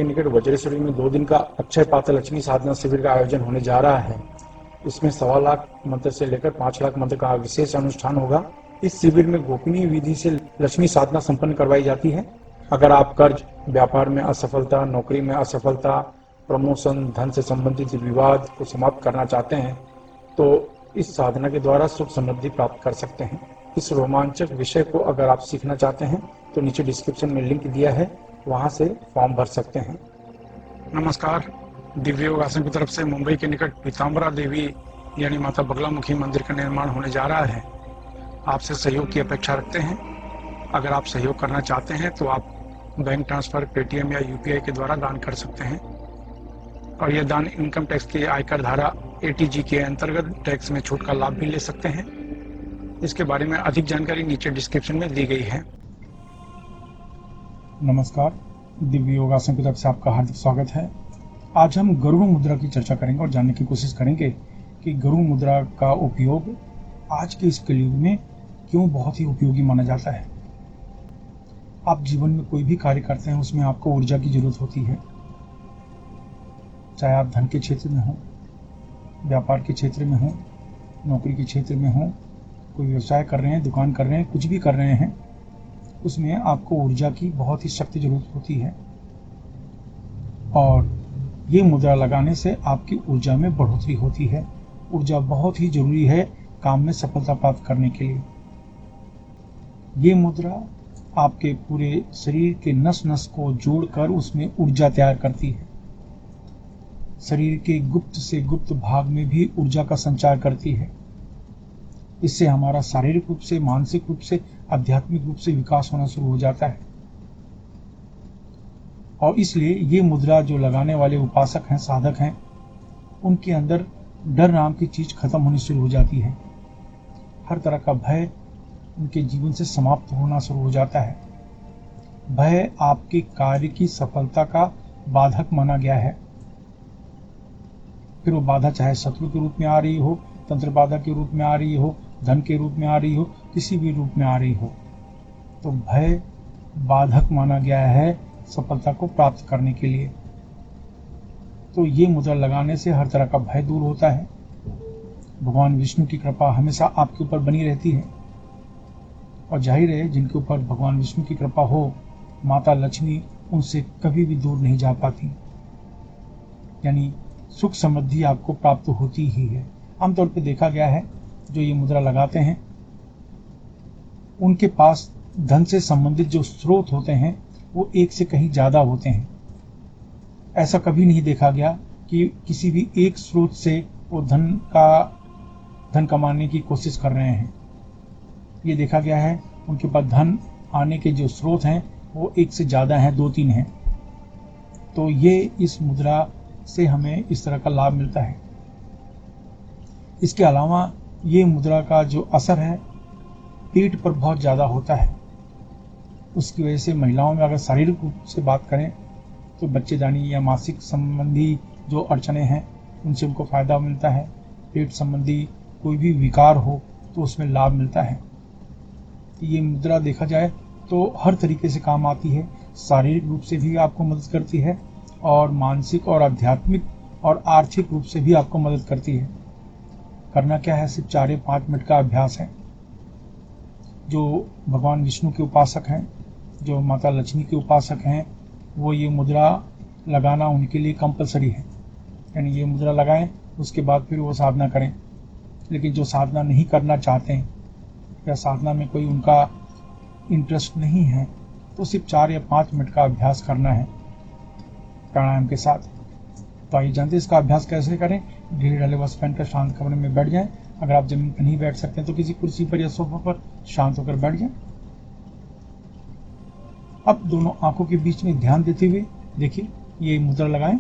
के निकट वज्रेश्वरी में 2 दिन का अक्षय पात्र लक्ष्मी साधना शिविर का आयोजन होने जा रहा है। इसमें 1.25 लाख मंत्र से लेकर 5 लाख मंत्र का विशेष अनुष्ठान होगा। इस शिविर में गोपनीय विधि से लक्ष्मी साधना संपन्न करवाई जाती है। अगर आप कर्ज, व्यापार में असफलता, नौकरी में असफलता, प्रमोशन, धन से संबंधित विवाद को समाप्त करना चाहते हैं तो इस साधना के द्वारा सुख समृद्धि प्राप्त कर सकते हैं। इस रोमांचक विषय को अगर आप सीखना चाहते हैं तो नीचे डिस्क्रिप्शन में लिंक दिया है, वहां से फॉर्म भर सकते हैं। नमस्कार। दिव्य योगासन की तरफ से मुंबई के निकट पीताम्बरा देवी यानी माता बगलामुखी मंदिर का निर्माण होने जा रहा है। आपसे सहयोग की अपेक्षा रखते हैं। अगर आप सहयोग करना चाहते हैं तो आप बैंक ट्रांसफर, पेटीएम या यूपीआई के द्वारा दान कर सकते हैं और यह दान इनकम टैक्स के आयकर धारा ATG के अंतर्गत टैक्स में छूट का लाभ भी ले सकते हैं। इसके बारे में अधिक जानकारी नीचे डिस्क्रिप्शन में दी गई है। नमस्कार, दिव्य योगासन की तरफ से आपका हार्दिक स्वागत है। आज हम गरुड़ मुद्रा की चर्चा करेंगे और जानने की कोशिश करेंगे कि गरुड़ मुद्रा का उपयोग आज के इस कलयुग में क्यों बहुत ही उपयोगी माना जाता है। आप जीवन में कोई भी कार्य करते हैं उसमें आपको ऊर्जा की जरूरत होती है, चाहे आप धन के क्षेत्र में हो, व्यापार के क्षेत्र में हो, नौकरी के क्षेत्र में हो, कोई व्यवसाय कर रहे हैं, दुकान कर रहे हैं, कुछ भी कर रहे हैं, उसमें आपको ऊर्जा की बहुत ही सख्त जरूरत होती है और ये मुद्रा लगाने से आपकी ऊर्जा में बढ़ोतरी होती है। ऊर्जा बहुत ही जरूरी है काम में सफलता प्राप्त करने के लिए। ये मुद्रा आपके पूरे शरीर के नस नस को जोड़कर उसमें ऊर्जा तैयार करती है। शरीर के गुप्त से गुप्त भाग में भी ऊर्जा का संचार करती है। इससे हमारा शारीरिक रूप से, मानसिक रूप से, आध्यात्मिक रूप से विकास होना शुरू हो जाता है और इसलिए ये मुद्रा जो लगाने वाले उपासक हैं, साधक हैं, उनके अंदर डर नाम की चीज खत्म होनी शुरू हो जाती है। हर तरह का भय उनके जीवन से समाप्त होना शुरू हो जाता है। भय आपके कार्य की सफलता का बाधक माना गया है। फिर वो बाधा चाहे शत्रु के रूप में आ रही हो, तंत्र बाधा के रूप में आ रही हो, धन के रूप में आ रही हो, किसी भी रूप में आ रही हो, तो भय बाधक माना गया है सफलता को प्राप्त करने के लिए। तो ये मुद्रा लगाने से हर तरह का भय दूर होता है। भगवान विष्णु की कृपा हमेशा आपके ऊपर बनी रहती है और जाहिर है जिनके ऊपर भगवान विष्णु की कृपा हो, माता लक्ष्मी उनसे कभी भी दूर नहीं जा पाती, यानी सुख समृद्धि आपको प्राप्त होती ही है। आमतौर पर देखा गया है जो ये मुद्रा लगाते हैं उनके पास धन से संबंधित जो स्रोत होते हैं वो एक से कहीं ज्यादा होते हैं। ऐसा कभी नहीं देखा गया कि किसी भी एक स्रोत से वो धन कमाने की कोशिश कर रहे हैं। ये देखा गया है उनके पास धन आने के जो स्रोत हैं वो एक से ज्यादा हैं, 2-3 हैं। तो ये इस मुद्रा से हमें इस तरह का लाभ मिलता है। इसके अलावा ये मुद्रा का जो असर है पेट पर बहुत ज्यादा होता है। उसकी वजह से महिलाओं में अगर शारीरिक रूप से बात करें तो बच्चेदानी या मासिक संबंधी जो अड़चने हैं उनसे उनको फायदा मिलता है। पेट संबंधी कोई भी विकार हो तो उसमें लाभ मिलता है। ये मुद्रा देखा जाए तो हर तरीके से काम आती है। शारीरिक रूप से भी आपको मदद करती है और मानसिक और आध्यात्मिक और आर्थिक रूप से भी आपको मदद करती है। करना क्या है, सिर्फ 4 या 5 मिनट का अभ्यास है। जो भगवान विष्णु के उपासक हैं, जो माता लक्ष्मी के उपासक हैं, वो ये मुद्रा लगाना उनके लिए कंपलसरी है। यानी ये मुद्रा लगाएं, उसके बाद फिर वो साधना करें। लेकिन जो साधना नहीं करना चाहते हैं या साधना में कोई उनका इंटरेस्ट नहीं है तो सिर्फ 4 या 5 मिनट का अभ्यास करना है प्राणायाम के साथ। तो आइए जानते हैं इसका अभ्यास कैसे करें। ढीले ढाले वस्त्र पहनकर शांत कमरे में बैठ जाएं। अगर आप जमीन पर नहीं बैठ सकते हैं तो किसी कुर्सी पर या सोफा पर शांत होकर बैठ जाएं। अब दोनों आंखों के बीच में ध्यान देते हुए देखिए ये मुद्रा लगाएं।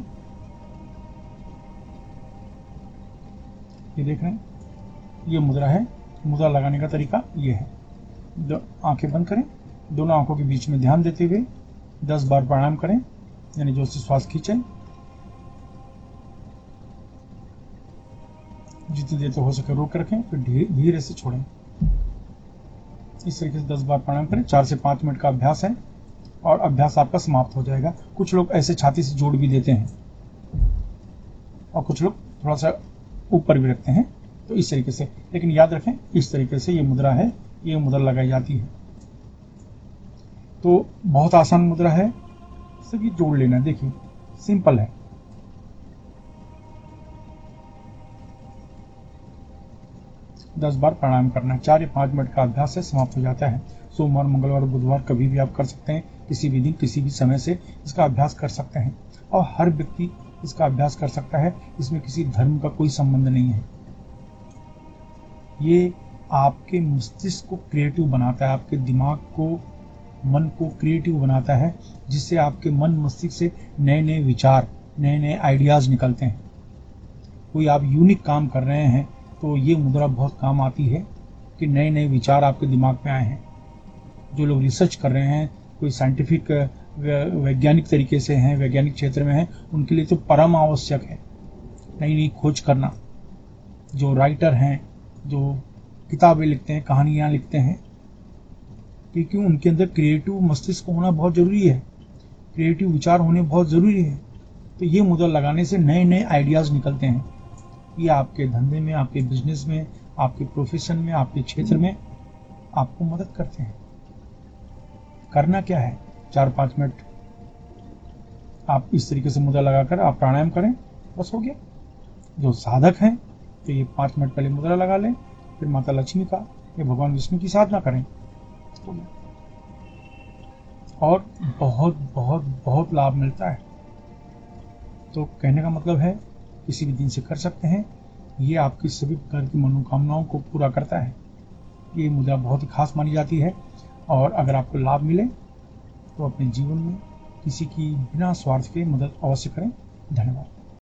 ये देख रहे हैं, ये मुद्रा है। मुद्रा लगाने का तरीका ये है। आंखें बंद करें, दोनों आंखों के बीच में ध्यान देते हुए 10 बार प्राणायाम करें, यानी जोर से श्वास खींचें। जितनी देर तक हो सके रोक रखें, फिर धीरे से छोड़ें। इस तरीके से 10 बार प्राणायाम करें। 4 से 5 मिनट का अभ्यास है। और अभ्यास आपका समाप्त हो जाएगा। कुछ लोग ऐसे छाती से जोड़ भी देते हैं और कुछ लोग थोड़ा सा ऊपर भी रखते हैं, तो इस तरीके से। लेकिन याद रखें, इस तरीके से ये मुद्रा है, ये मुद्रा लगाई जाती है। तो बहुत आसान मुद्रा है, सिर्फ ये जोड़ लेना। देखिए, सिंपल है। दस बार प्राणायाम करना है। 4 या 5 मिनट का अभ्यास से समाप्त हो जाता है। सोमवार, मंगलवार, बुधवार कभी भी आप कर सकते हैं, किसी भी दिन, किसी भी समय से इसका अभ्यास कर सकते हैं। और हर व्यक्ति इसका अभ्यास कर सकता है, इसमें किसी धर्म का कोई संबंध नहीं है। ये आपके मस्तिष्क को क्रिएटिव बनाता है, आपके दिमाग को, मन को क्रिएटिव बनाता है, जिससे आपके मन मस्तिष्क से नए नए विचार, नए नए आइडियाज निकलते हैं। कोई आप यूनिक काम कर रहे हैं तो ये मुद्रा बहुत काम आती है कि नए नए विचार आपके दिमाग में आए हैं। जो लोग रिसर्च कर रहे हैं, कोई साइंटिफिक वैज्ञानिक तरीके से हैं, वैज्ञानिक क्षेत्र में हैं, उनके लिए तो परम आवश्यक है नई नई खोज करना। जो राइटर हैं, जो किताबें लिखते हैं, कहानियाँ लिखते हैं, क्योंकि उनके अंदर क्रिएटिव मस्तिष्क होना बहुत जरूरी है, क्रिएटिव विचार होने बहुत जरूरी है। तो ये मुद्रा लगाने से नए नए आइडियाज निकलते हैं। ये आपके धंधे में, आपके बिजनेस में, आपके प्रोफेशन में, आपके क्षेत्र में आपको मदद करते हैं। करना क्या है, 4-5 मिनट आप इस तरीके से मुद्रा लगाकर आप प्राणायाम करें, बस हो गया। जो साधक हैं तो ये 5 मिनट पहले मुद्रा लगा लें, फिर माता लक्ष्मी का या भगवान विष्णु की साधना करें, हो गया। और बहुत बहुत बहुत लाभ मिलता है। तो कहने का मतलब है, किसी भी दिन से कर सकते हैं। ये आपकी सभी प्रकार की मनोकामनाओं को पूरा करता है। ये मुद्रा बहुत ही खास मानी जाती है। और अगर आपको लाभ मिले तो अपने जीवन में किसी की बिना स्वार्थ के मदद अवश्य करें। धन्यवाद।